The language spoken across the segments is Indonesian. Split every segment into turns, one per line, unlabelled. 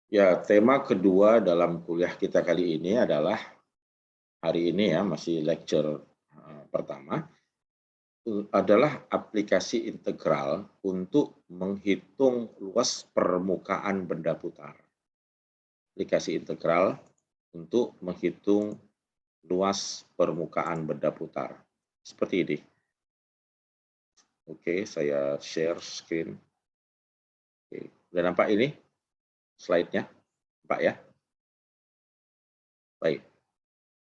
Ya, tema kedua dalam kuliah kita kali ini adalah hari ini ya, masih lecture pertama, adalah aplikasi integral untuk menghitung luas permukaan benda putar. Aplikasi integral untuk menghitung luas permukaan benda putar. Seperti ini. Oke, saya share screen. Oke. Udah nampak ini slide-nya, Pak ya? Baik.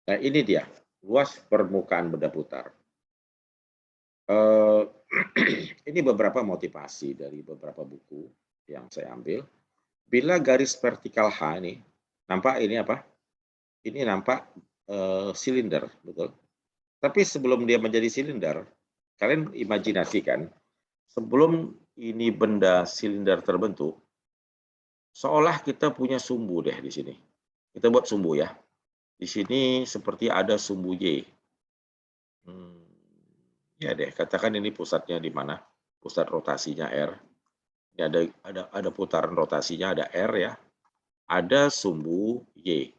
Nah, ini dia, luas permukaan benda putar. Eh, ini beberapa motivasi dari beberapa buku yang saya ambil. Bila garis vertikal H ini, nampak ini apa? Ini nampak silinder, betul. Tapi sebelum dia menjadi silinder, kalian imajinasikan, sebelum ini benda silinder terbentuk, seolah kita punya sumbu deh di sini. Kita buat sumbu ya. Di sini seperti ada sumbu Y. Hmm, ya deh, katakan ini pusatnya di mana? Pusat rotasinya R. Ini ada putaran rotasinya, ada R ya. Ada sumbu Y.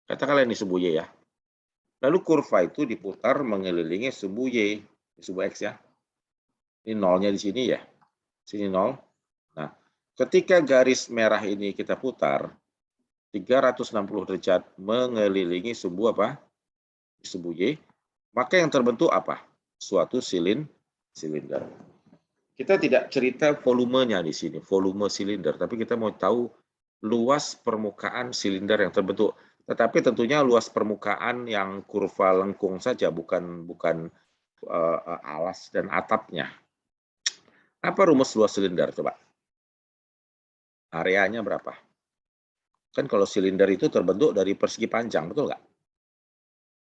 Katakanlah ini sumbu Y ya. Lalu kurva itu diputar mengelilingi sumbu Y, sumbu X ya. Ini nolnya di sini ya. Sini nol. Nah, ketika garis merah ini kita putar 360 derajat mengelilingi sumbu apa? Sumbu Y, maka yang terbentuk apa? Suatu silinder. Kita tidak cerita volumenya di sini, volume silinder, tapi kita mau tahu luas permukaan silinder yang terbentuk. Tetapi tentunya luas permukaan yang kurva lengkung saja, bukan alas dan atapnya. Apa rumus luas silinder coba? Areanya berapa? Kan kalau silinder itu terbentuk dari persegi panjang, betul nggak?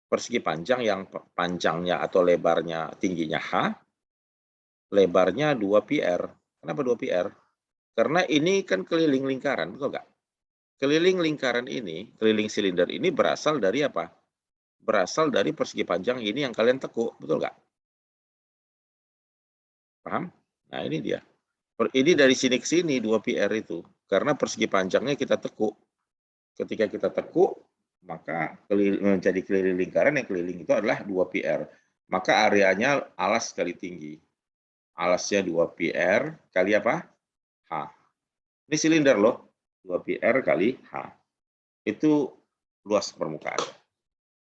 Persegi panjang yang panjangnya atau lebarnya tingginya H, lebarnya 2πr. Kenapa 2πr? Karena ini kan keliling lingkaran, betul nggak? Keliling lingkaran ini, keliling silinder ini berasal dari apa? Berasal dari persegi panjang ini yang kalian tekuk, betul nggak? Paham? Nah ini dia. Ini dari sini ke sini 2πr itu. Karena persegi panjangnya kita tekuk. Ketika kita tekuk, maka menjadi keliling lingkaran, yang keliling itu adalah 2πr. Maka areanya alas kali tinggi. Alasnya 2πr kali apa? H. Ini silinder loh. 2πr kali H. Itu luas permukaan.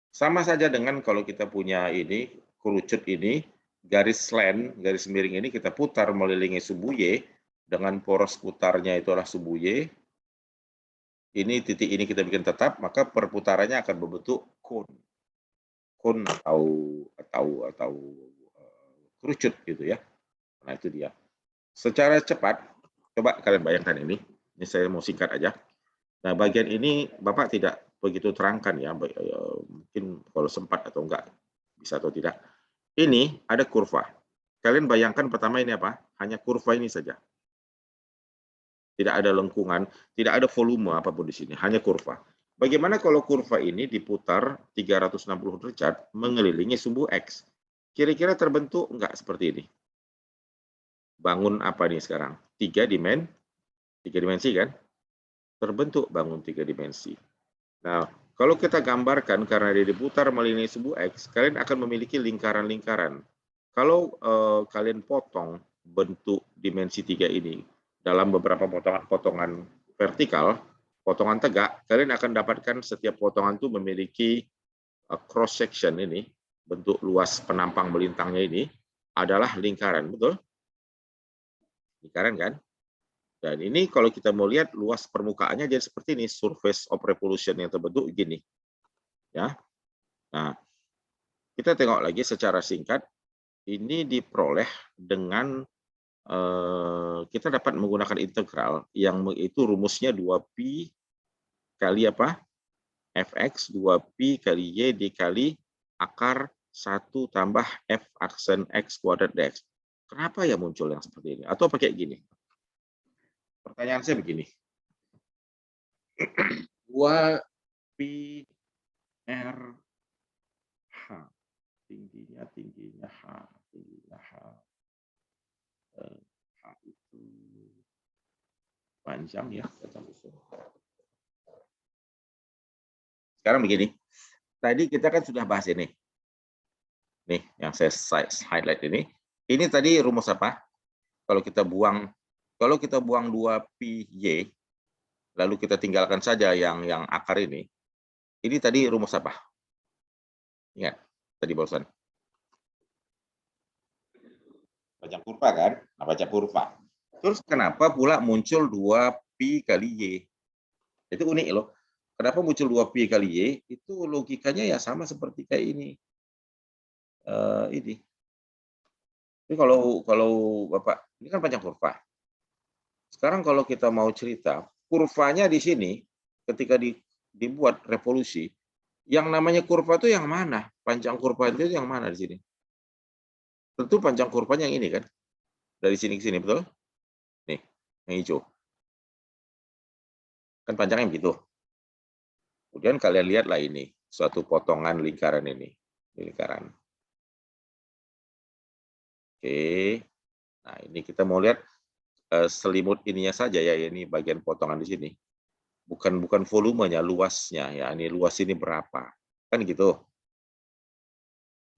Sama saja dengan kalau kita punya ini, kerucut ini, garis slant, garis miring ini kita putar mengelilingi sumbu Y, dengan poros putarnya itu adalah sumbu Y, ini titik ini kita bikin tetap, maka perputarannya akan berbentuk cone. Cone atau kerucut gitu ya. Nah itu dia. Secara cepat, coba kalian bayangkan ini saya mau singkat aja. Nah bagian ini Bapak tidak begitu terangkan ya, mungkin kalau sempat atau enggak, bisa atau tidak. Ini ada kurva. Kalian bayangkan pertama ini apa? Hanya kurva ini saja. Tidak ada lengkungan, tidak ada volume apapun di sini, hanya kurva. Bagaimana kalau kurva ini diputar 360 derajat mengelilingi sumbu X? Kira-kira terbentuk enggak seperti ini? Bangun apa nih sekarang? Tiga dimensi kan? Terbentuk bangun 3 dimensi. Nah, kalau kita gambarkan karena dia diputar mengelilingi sumbu X, kalian akan memiliki lingkaran-lingkaran. Kalau kalian potong bentuk dimensi 3 ini dalam beberapa potongan vertikal, potongan tegak, kalian akan dapatkan setiap potongan itu memiliki cross section ini, bentuk luas penampang melintangnya ini adalah lingkaran, betul? Lingkaran kan? Dan ini kalau kita mau lihat luas permukaannya jadi seperti ini, surface of revolution yang terbentuk gini. Ya. Nah, kita tengok lagi secara singkat, ini diperoleh dengan kita dapat menggunakan integral yang itu rumusnya 2pi kali apa? Fx 2pi kali y dikali akar 1 tambah f aksen x kuadrat dx. Kenapa ya muncul yang seperti ini? Atau pakai gini? Pertanyaan saya begini. 2pi r h tingginya H tingginya H itu panjang ya. Sekarang begini, tadi kita kan sudah bahas ini. Nih, yang saya highlight ini. Ini tadi rumus apa? Kalau kita buang 2πy, lalu kita tinggalkan saja yang akar ini tadi rumus apa? Ingat, tadi barusan. Panjang kurva kan? Nah, baca kurva. Terus kenapa pula muncul 2π kali y? Itu unik loh. Kenapa muncul 2π kali y? Itu logikanya ya sama seperti kayak ini. Ini kalau Bapak, ini kan panjang kurva. Sekarang kalau kita mau cerita, kurvanya di sini ketika dibuat revolusi, yang namanya kurva itu yang mana? Panjang kurva itu yang mana di sini? Tentu panjang kurvanya yang ini kan? Dari sini ke sini, betul? Nih, yang hijau. Kan panjangnya begitu. Kemudian kalian lihatlah ini, suatu potongan lingkaran ini. Lingkaran. Oke. Nah, ini kita mau lihat selimut ininya saja ya, ini bagian potongan di sini. Bukan volumenya, luasnya ya. Ini luas ini berapa? Kan gitu.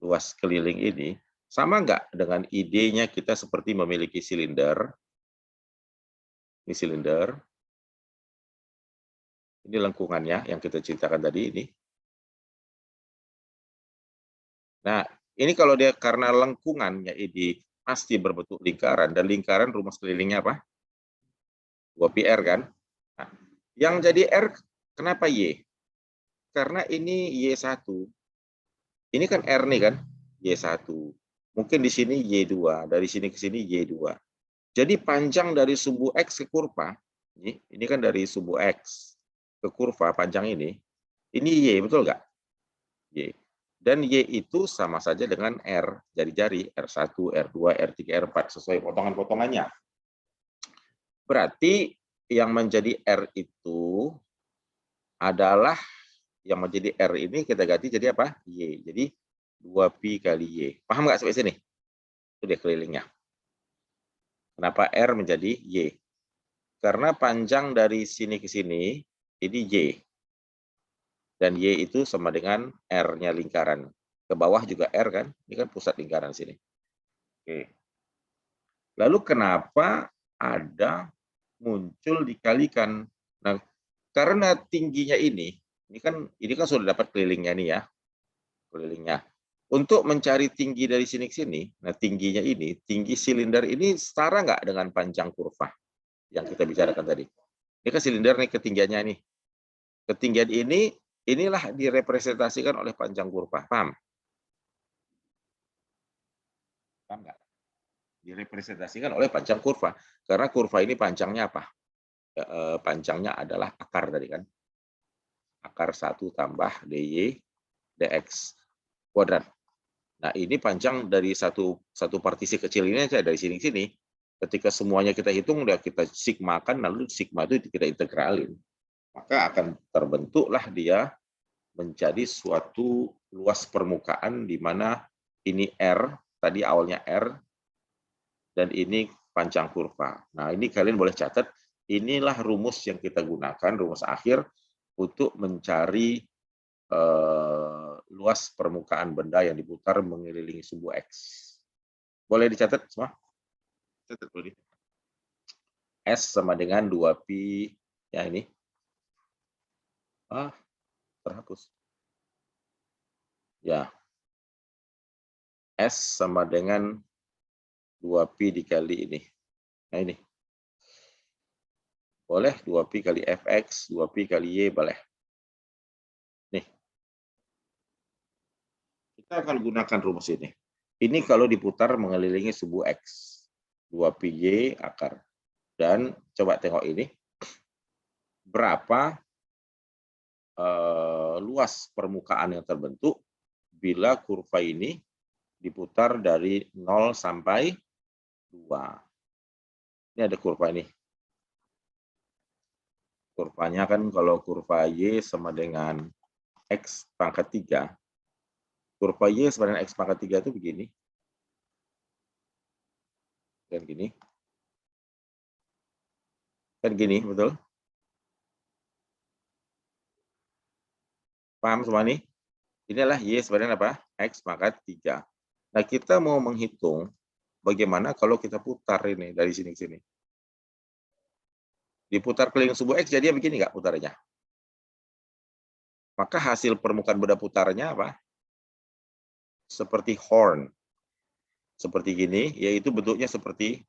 Luas keliling ini sama nggak dengan idenya kita seperti memiliki silinder. Ini silinder. Ini lengkungannya yang kita ceritakan tadi ini. Nah, ini kalau dia karena lengkungannya ini pasti berbentuk lingkaran, dan lingkaran rumus kelilingnya apa? 2πr kan? Nah, yang jadi R kenapa Y? Karena ini Y1. Ini kan R nih kan? Y1. Mungkin di sini Y2, dari sini ke sini Y2. Jadi panjang dari sumbu X ke kurva, ini kan dari sumbu X ke kurva panjang ini Y, betul nggak? Y. Dan Y itu sama saja dengan R, jari-jari, R1, R2, R3, R4, sesuai potongan-potongannya. Berarti yang menjadi R itu adalah, yang menjadi R ini kita ganti jadi apa? Y. Jadi 2π kali Y. Paham nggak sampai sini? Itu dia kelilingnya. Kenapa R menjadi Y? Karena panjang dari sini ke sini, ini Y. Dan Y itu sama dengan R-nya lingkaran. Ke bawah juga R kan? Ini kan pusat lingkaran sini. Oke. Lalu kenapa ada muncul dikalikan? Nah, karena tingginya ini kan sudah dapat kelilingnya nih ya. Kelilingnya. Untuk mencari tinggi dari sini ke sini, nah tingginya ini, tinggi silinder ini setara nggak dengan panjang kurva yang kita bicarakan tadi? Ini kan silinder nih ketinggiannya nih. Ketinggian ini, inilah direpresentasikan oleh panjang kurva. Paham? Paham nggak? Direpresentasikan oleh panjang kurva. Karena kurva ini panjangnya apa? Panjangnya adalah akar tadi kan. Akar 1 tambah dy dx kuadrat. Nah, ini panjang dari satu partisi kecil ini aja, dari sini ke sini. Ketika semuanya kita hitung, udah kita sigmakan, lalu sigma itu kita integralin. Maka akan terbentuklah dia menjadi suatu luas permukaan di mana ini R, tadi awalnya R, dan ini panjang kurva. Nah, ini kalian boleh catat, inilah rumus yang kita gunakan, rumus akhir, untuk mencari luas permukaan benda yang diputar mengelilingi sumbu X. Boleh dicatat semua? Catat boleh. S sama dengan 2π, ya ini. Terhapus. Ya. S sama dengan 2π dikali ini. Nah ini. Boleh 2π kali fx, 2π kali y, boleh. Nih. Kita akan gunakan rumus ini. Ini kalau diputar mengelilingi sumbu X. 2πy akar. Dan coba tengok ini. Berapa luas permukaan yang terbentuk bila kurva ini diputar dari 0 sampai 2. Ini ada kurva ini. Kurvanya kan kalau kurva Y sama dengan X pangkat 3. Kurva Y sama dengan X pangkat 3 itu begini. Dan gini. Kan gini, betul? Paham semua nih? Inilah Y sebenarnya apa? X pangkat 3. Nah, kita mau menghitung bagaimana kalau kita putar ini dari sini ke sini. Diputar keliling sumbu X, jadi begini nggak putarnya? Maka hasil permukaan benda putarnya apa? Seperti horn. Seperti gini, yaitu bentuknya seperti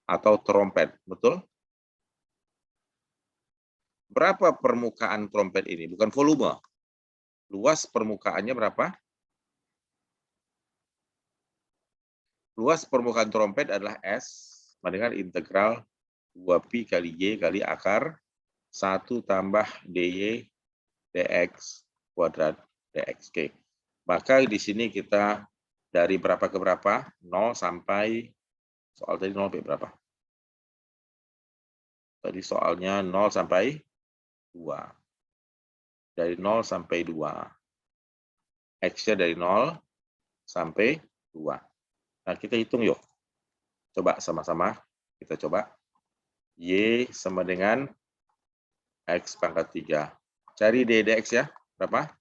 atau trompet. Betul? Berapa permukaan trompet ini? Bukan volume. Luas permukaannya berapa? Luas permukaan trompet adalah S dengan integral 2pi kali Y kali akar 1 tambah DY dx kuadrat dx. Oke. Maka di sini kita dari berapa ke berapa? 0 sampai, soal tadi 0 sampai berapa? Tadi soalnya 0 sampai 2. Dari 0 sampai 2. X-nya dari 0 sampai 2. Nah, kita hitung yuk. Coba sama-sama kita coba. Y sama dengan X pangkat 3. Cari dx ya. Berapa?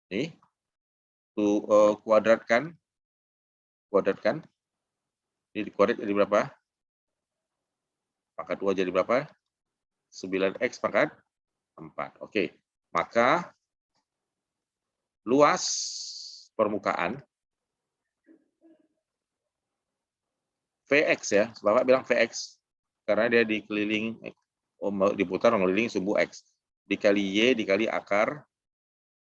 Nih. Tuh, kuadratkan. Kuadratkan. Ini dikuadrat jadi berapa? Pangkat 2 jadi berapa? 9X pangkat 4. Oke. Maka luas permukaan Vx ya. Bapak bilang Vx. Karena dia dikeliling, diputar mengelilingi sumbu X. Dikali Y dikali akar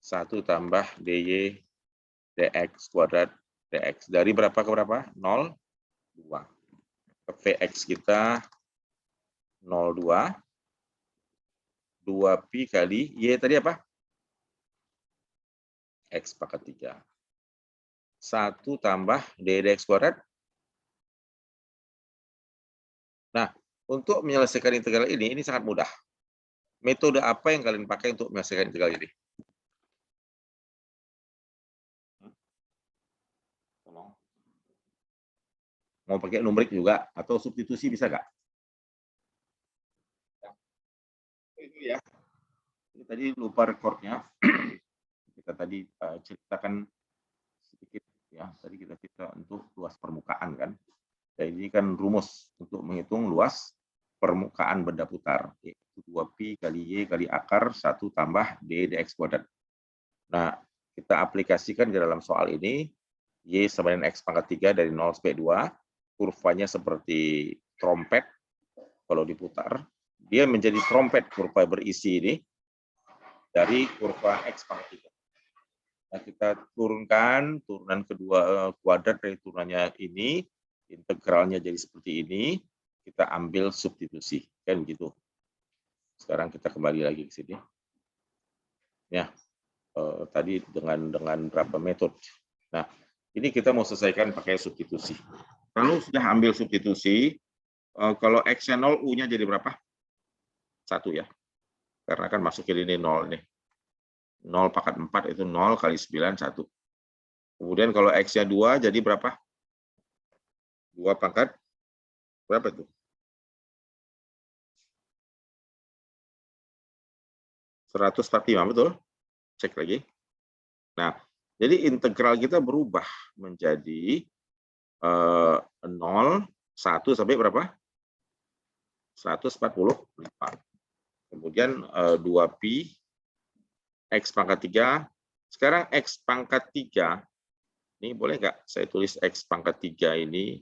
1 tambah DY dx kuadrat dx. Dari berapa ke berapa? 0, 2. Vx kita 0,2. 2pi kali Y tadi apa? X pangkat 3. 1 tambah dx kuadrat. Nah, untuk menyelesaikan integral ini sangat mudah. Metode apa yang kalian pakai untuk menyelesaikan integral ini? Tolong. Mau pakai numerik juga atau substitusi bisa nggak? Itu ya. Ini tadi lupa rekornya. Kita tadi ceritakan sedikit ya. Tadi kita cerita untuk luas permukaan kan. Jadi ini kan rumus untuk menghitung luas permukaan benda putar, yaitu 2pi kali Y kali akar 1 tambah D dx kuadrat. Nah, kita aplikasikan di dalam soal ini, Y sama dengan X pangkat 3 dari 0 sampai 2, kurvanya seperti trompet kalau diputar. Dia menjadi trompet kurva berisi ini dari kurva X pangkat 3. Nah, kita turunkan, turunan kedua kuadrat dari turunannya ini, integralnya jadi seperti ini, kita ambil substitusi, kan gitu. Sekarang kita kembali lagi ke sini. Ya, tadi dengan berapa metode. Nah, ini kita mau selesaikan pakai substitusi. Kalau sudah ambil substitusi, kalau X-nya 0, U-nya jadi berapa? 1 ya. Karena kan masukin ini 0 nih. 0 pangkat 4 itu 0 kali 9, 1. Kemudian kalau X-nya 2, jadi berapa? 2 pangkat, berapa itu? 145, betul? Cek lagi. Nah, jadi integral kita berubah menjadi 0, 1 sampai berapa? 145. Kemudian 2pi, X pangkat 3. Sekarang X pangkat 3, ini boleh nggak saya tulis X pangkat 3 ini?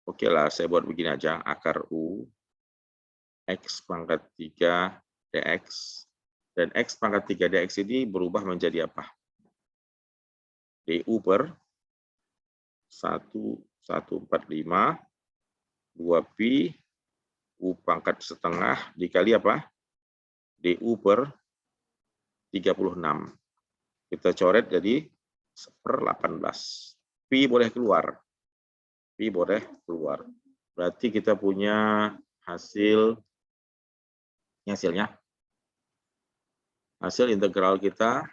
Oke lah, saya buat begini aja, akar U, X pangkat 3 dx. Dan X pangkat 3 dx ini berubah menjadi apa? DU per 1145, 2pi, U pangkat setengah, dikali apa? DU per 36. Kita coret jadi 1/18. Pi boleh keluar. Pi boleh keluar. Berarti kita punya hasilnya. Hasil integral kita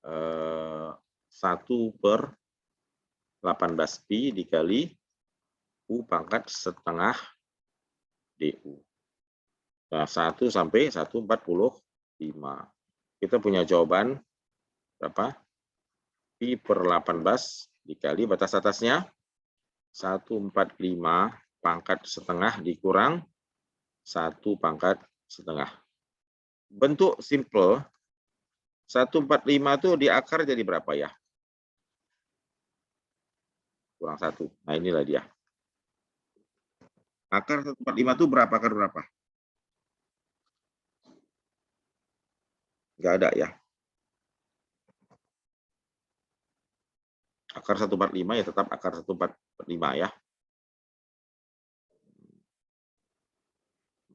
1/18 18pi dikali U pangkat setengah DU. Nah, 1 sampai 145. Kita punya jawaban berapa? Pi per 18 dikali batas atasnya 145 pangkat setengah dikurang 1 pangkat setengah. Bentuk simple 145 itu di akar jadi berapa ya? Kurang 1. Nah, inilah dia. Akar 145 itu berapa akar berapa? Nggak ada ya. Akar 145 ya tetap akar 145 ya.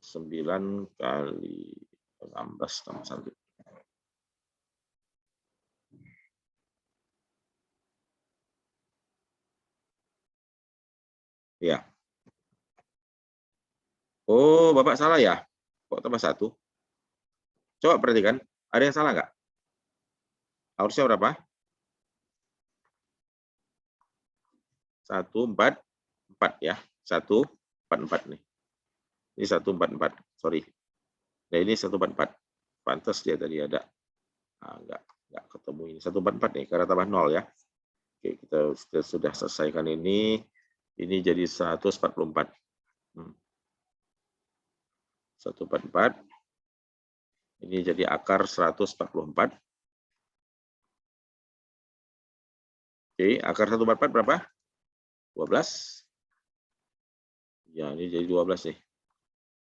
9 kali 16 tambah 1. Ya. Oh, Bapak salah ya? Kok tambah 1? Coba perhatikan, ada yang salah nggak? Harusnya berapa? 144 ya. 144 nih. Ini 144, sorry. Nah, ini 144. Pantas dia tadi ada. Nah, nggak ketemu ini. 144 nih, karena tambah 0 ya. Oke, kita sudah selesaikan ini. Ini jadi 144. 144. Ini jadi akar 144. Oke, akar 144 berapa? 12. Ya, ini jadi 12 nih.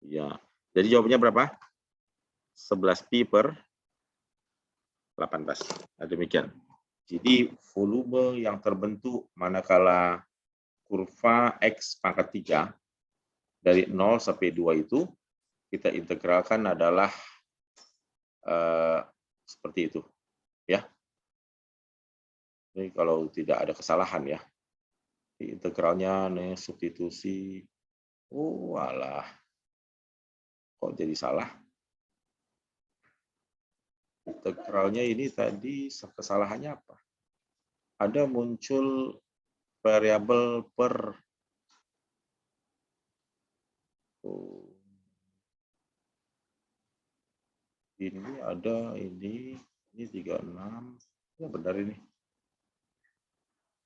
Ya, jadi jawabannya berapa? 11pi per 18. Nah, demikian. Jadi volume yang terbentuk manakala kurva X pangkat 3 dari 0 sampai 2 itu kita integralkan adalah seperti itu. Ya. Ini kalau tidak ada kesalahan ya. Integralnya nih substitusi. Oh, alah. Kok jadi salah? Integralnya ini tadi kesalahannya apa? Ada muncul variabel per ini ada ini 36. Ya benar ini.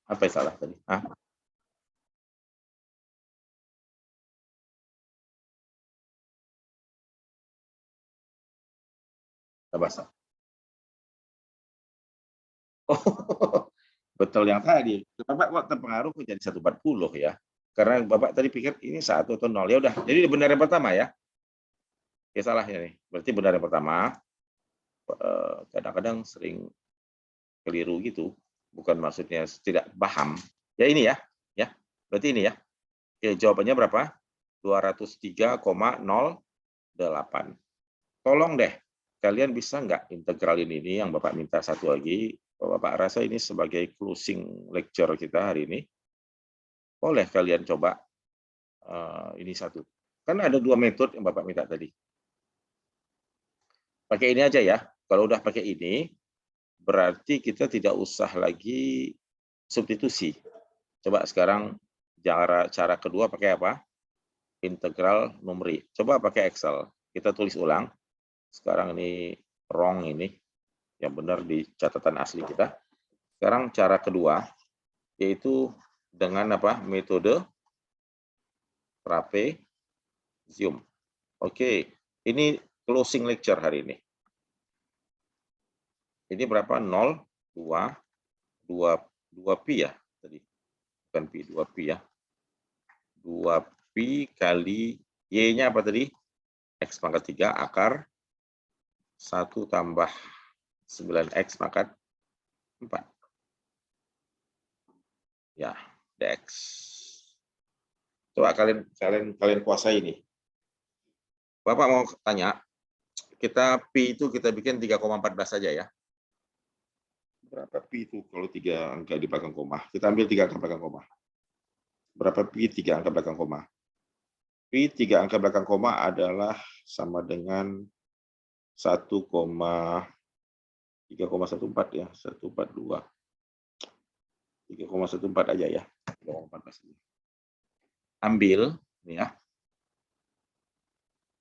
Apa yang salah tadi? Hah? Bahasa. Oh, betul yang tadi. Bapak kok terpengaruh jadi 140 ya? Karena Bapak tadi pikir ini 1 atau 0. Ya udah, jadi benar yang pertama ya. Ya salahnya nih. Berarti benar yang pertama. Kadang-kadang sering keliru gitu. Bukan maksudnya tidak paham. Ya ini ya. Ya. Berarti ini ya. Oke, jawabannya berapa? 203,08. Tolong deh, kalian bisa nggak integralin ini yang Bapak minta satu lagi? Bapak rasa ini sebagai closing lecture kita hari ini. Boleh kalian coba ini satu. Kan ada 2 metode yang Bapak minta tadi. Pakai ini aja ya. Kalau udah pakai ini, berarti kita tidak usah lagi substitusi. Coba sekarang cara kedua pakai apa? Integral numerik. Coba pakai Excel. Kita tulis ulang. Sekarang ini wrong ini. Yang benar di catatan asli kita. Sekarang cara kedua, yaitu dengan apa? Metode trapezium. Oke, ini closing lecture hari ini. Ini berapa? 0, 2 pi ya tadi. Bukan pi, 2 pi ya. 2 pi kali y-nya apa tadi? X pangkat 3 akar 1 tambah 9x pangkat 4. Ya, dx. Coba kalian kuasai ini. Bapak mau tanya, kita pi itu kita bikin 3,14 saja ya. Berapa pi itu kalau 3 angka di belakang koma? Kita ambil 3 angka belakang koma. Berapa pi 3 angka belakang koma? Pi 3 angka belakang koma adalah sama dengan 3,14 ya, 142. 3,14 aja ya. 3,14. Ambil, nih ya.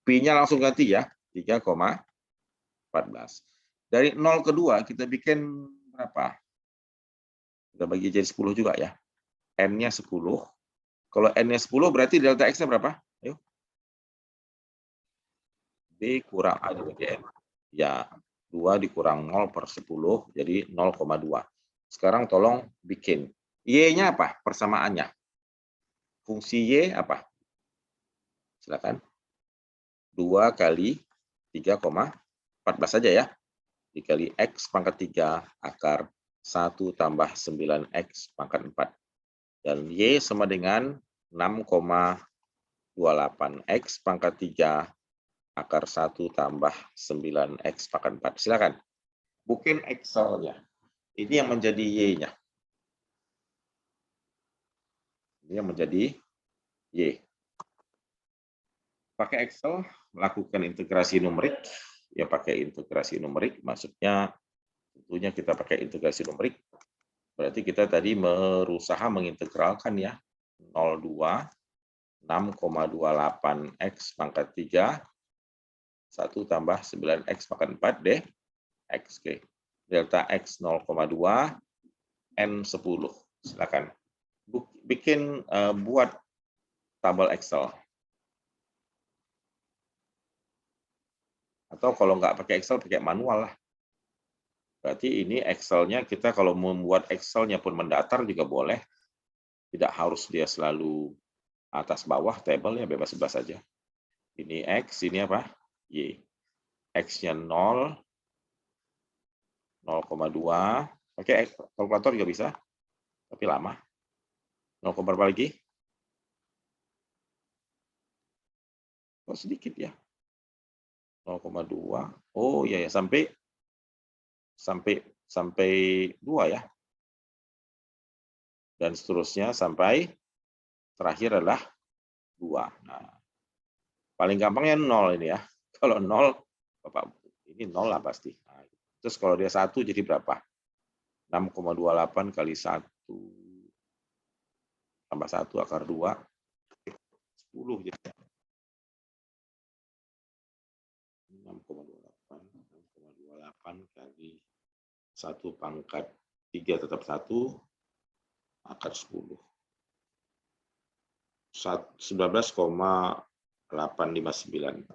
Pi-nya langsung ganti ya, 3,14. Dari 0 ke 2 kita bikin berapa? Kita bagi jadi 10 juga ya. N-nya 10. Kalau N-nya 10 berarti delta X-nya berapa? Ayo. B kurang A dibagi N. Ya, 2 dikurang 0 per 10, jadi 0,2. Sekarang tolong bikin. Y-nya apa? Persamaannya. Fungsi Y apa? Silakan. 2 kali 3,14 saja ya. Dikali X pangkat 3 akar 1 tambah 9X pangkat 4. Dan Y sama dengan 6,28X pangkat 3 akar 1 tambah 9X pangkat 4. Silakan. Bikin Excel-nya. Ini yang menjadi Y-nya. Ini yang menjadi Y. Pakai Excel, melakukan integrasi numerik. Ya pakai integrasi numerik, maksudnya tentunya kita pakai integrasi numerik. Berarti kita tadi berusaha mengintegralkan ya. 0,2, 6,28X pangkat 3, 1 tambah 9X pangkat 4 dx. Delta X 0,2, N 10. Silakan. Bikin buat tabel Excel. Atau kalau nggak pakai Excel, pakai manual lah. Berarti ini Excel-nya kita kalau membuat Excel-nya pun mendatar juga boleh. Tidak harus dia selalu atas bawah, tabel ya bebas-bebas saja. Ini X, ini apa? Y. X-nya 0, 0,2. Pakai kalkulator juga bisa, tapi lama. 0, berapa lagi? Oh, sedikit ya. 0,2. Oh iya ya, sampai 2 ya. Dan seterusnya sampai terakhir adalah 2. Nah, paling gampangnya 0 ini ya. Kalau 0, Bapak ini 0 lah pasti. Nah, terus kalau dia 1 jadi berapa? 6,28 kali 1 tambah 1 akar 2, 10 jadi. 6,28 kali 1 pangkat 3 tetap 1 akar 10. 19,859.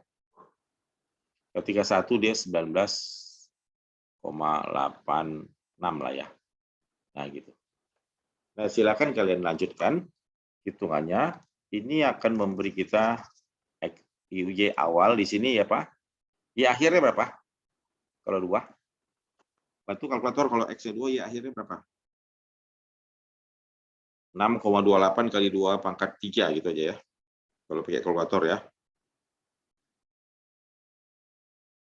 Ketika 1 dia 19,86 lah ya. Nah gitu. Nah silakan kalian lanjutkan hitungannya. Ini akan memberi kita Y awal di sini ya Pak. Y akhirnya berapa? Kalau 2. Bantu kalkulator kalau X-nya 2, Y akhirnya berapa? 6,28 kali 2 pangkat 3 gitu aja ya. Kalau pakai kalkulator ya.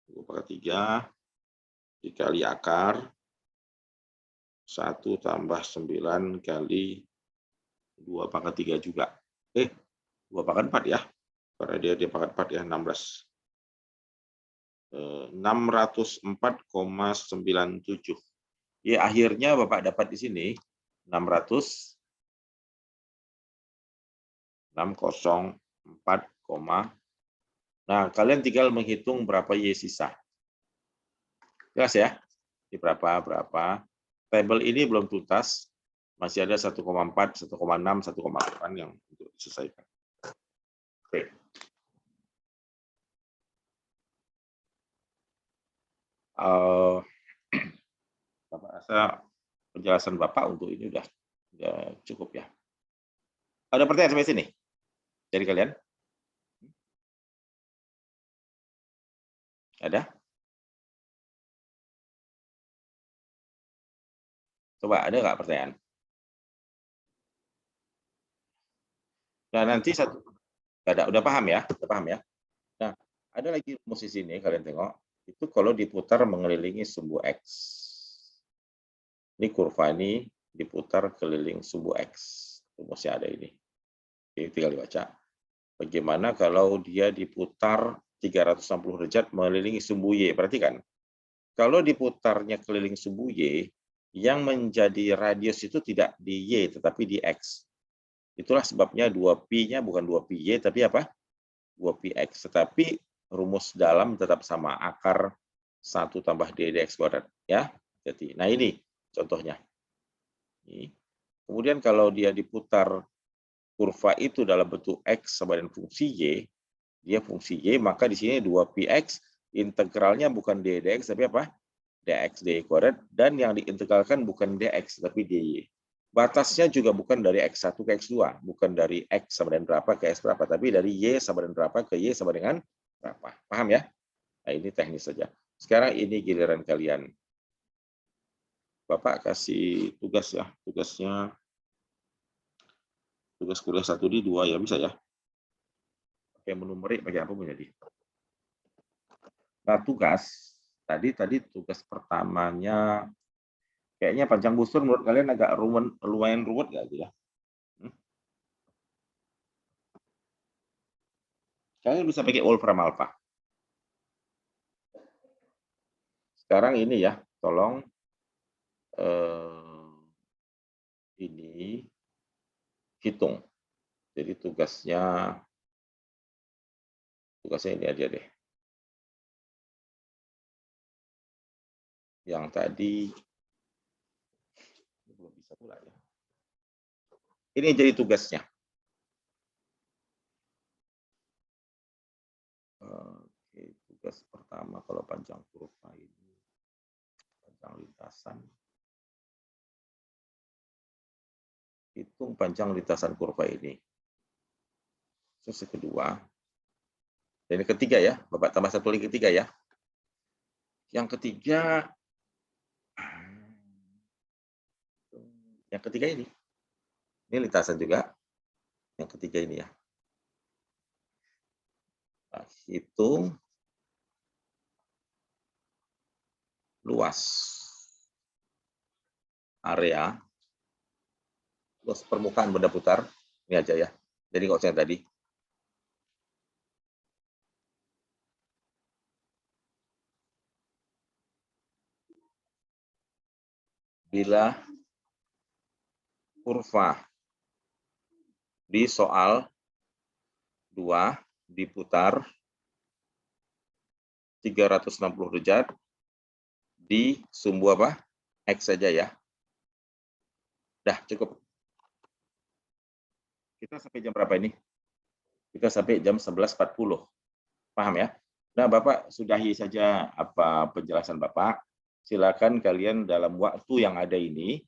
2 pangkat 3 dikali akar 1 tambah 9 kali 2 pangkat 3 juga. 2 pangkat 4 ya. Karena dia pangkat 4 ya, 16. 604,97. Ya akhirnya Bapak dapat di sini 604, nah kalian tinggal menghitung berapa Y sisa. Jelas ya? Di berapa. Tabel ini belum tuntas. Masih ada 1,4, 1,6, 1,8 yang untuk diselesaikan. Oke. Bapak rasa penjelasan Bapak untuk ini udah cukup ya. Ada pertanyaan sampai sini dari kalian? Ada? Coba ada nggak pertanyaan? Nah nanti udah paham ya? Udah paham ya? Nah ada lagi rumus di sini kalian tengok. Itu kalau diputar mengelilingi sumbu X. Ini kurva ini diputar keliling sumbu X. Rumusnya ada ini. Oke, tinggal dibaca. Bagaimana kalau dia diputar 360 derajat mengelilingi sumbu Y? Perhatikan. Kalau diputarnya keliling sumbu Y, Yang menjadi radius itu tidak di Y, tetapi di X. Itulah sebabnya 2pi-nya bukan 2pi-Y, tapi apa? 2pi-X. Tetapi rumus dalam tetap sama, akar 1 tambah D dx kuadrat. Ya. Jadi, nah ini contohnya. Kemudian kalau dia diputar kurva itu dalam bentuk X sama dengan fungsi Y, dia fungsi Y, maka di sini 2pi-X, integralnya bukan D dx, tapi apa? Dx dy kuadrat, dan yang diintegralkan bukan dx, tapi dy. Batasnya juga bukan dari X1 ke X2, bukan dari X sama dengan berapa ke X berapa, tapi dari Y sama dengan berapa ke Y sama dengan berapa. Paham ya? Nah, ini teknis saja. Sekarang ini giliran kalian. Bapak kasih tugas ya, tugas kuliah 1 di 2 ya, bisa ya. Oke, menumerik bagi apa menjadi. Nah, tadi tugas pertamanya kayaknya panjang busur menurut kalian agak lumayan ruwet nggak gitu ya? Kalian bisa pakai Wolfram Alpha. Sekarang ini ya, tolong ini hitung. Jadi tugasnya ini aja deh. Yang tadi belum bisa pula ya. Ini jadi tugasnya. Oke, tugas pertama kalau panjang kurva ini, panjang lintasan. Hitung panjang lintasan kurva ini. Terus yang kedua, dan yang ketiga ya, Bapak tambah satu lagi ketiga ya. Yang ketiga ini. Ini lintasan juga. Yang ketiga ini ya. Nah, hitung luas area, luas permukaan benda putar. Ini aja ya. Jadi nggak usah yang tadi. Bila kurva di soal 2 diputar 360 derajat di sumbu apa? X saja ya. Dah, cukup. Kita sampai jam berapa ini? Kita sampai jam 11.40. Paham ya? Nah, Bapak sudahi saja apa penjelasan Bapak. Silakan kalian dalam waktu yang ada ini,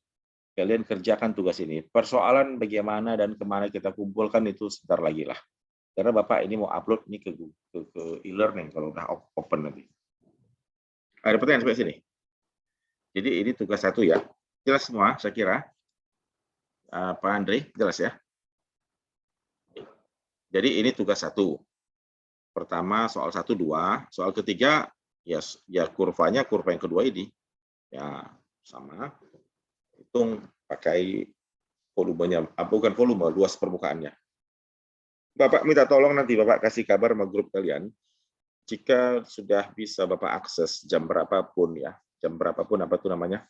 kalian kerjakan tugas ini. Persoalan bagaimana dan kemana kita kumpulkan itu sebentar lagi lah. Karena Bapak ini mau upload ini ke e-learning kalau udah open nanti. Ada pertanyaan sampai sini? Jadi ini tugas 1 ya. Jelas semua saya kira. Pak Andre, jelas ya? Jadi ini tugas 1. Pertama soal 1, 2. Soal ketiga ya kurvanya kurva yang kedua ini. Ya sama. Hitung pakai volumenya, bukan volume, luas permukaannya. Bapak minta tolong nanti Bapak kasih kabar sama grup kalian. Jika sudah bisa Bapak akses jam berapapun ya, jam berapapun apa itu namanya,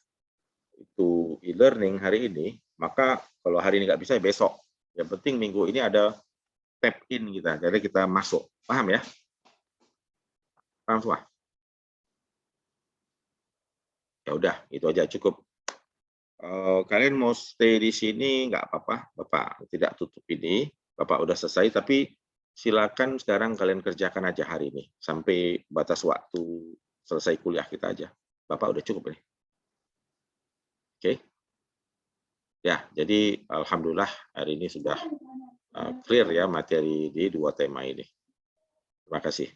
itu e-learning hari ini, maka kalau hari ini nggak bisa ya besok. Yang penting minggu ini ada tap in kita, jadi kita masuk. Paham ya? Paham semua? Ya udah, itu aja cukup. Kalian mau stay di sini nggak apa-apa, Bapak tidak tutup ini. Bapak udah selesai, tapi silakan sekarang kalian kerjakan aja hari ini sampai batas waktu selesai kuliah kita aja. Bapak udah cukup nih. Oke. Ya, jadi alhamdulillah hari ini sudah clear ya materi di 2 tema ini. Terima kasih.